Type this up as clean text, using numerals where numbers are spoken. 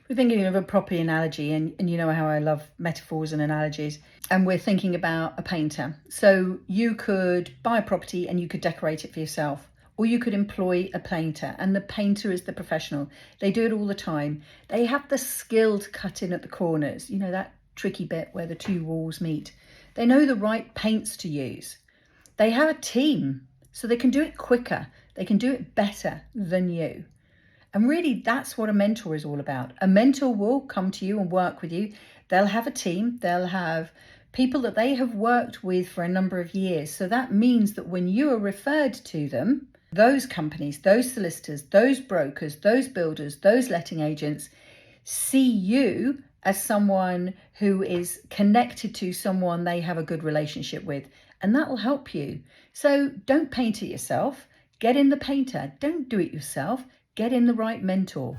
We're thinking of a property analogy, and you know how I love metaphors and analogies. And we're thinking about a painter. So you could buy a property and you could decorate it for yourself. Or you could employ a painter, and the painter is the professional. They do it all the time. They have the skill to cut in at the corners, you know, that tricky bit where the two walls meet. They know the right paints to use. They have a team, so they can do it quicker. They can do it better than you. And really, that's what a mentor is all about. A mentor will come to you and work with you. They'll have a team, they'll have people that they have worked with for a number of years. So that means that when you are referred to them, those companies, those solicitors, those brokers, those builders, those letting agents see you as someone who is connected to someone they have a good relationship with. And that will help you. So don't paint it yourself. Get in the painter. Don't do it yourself. Get in the right mentor.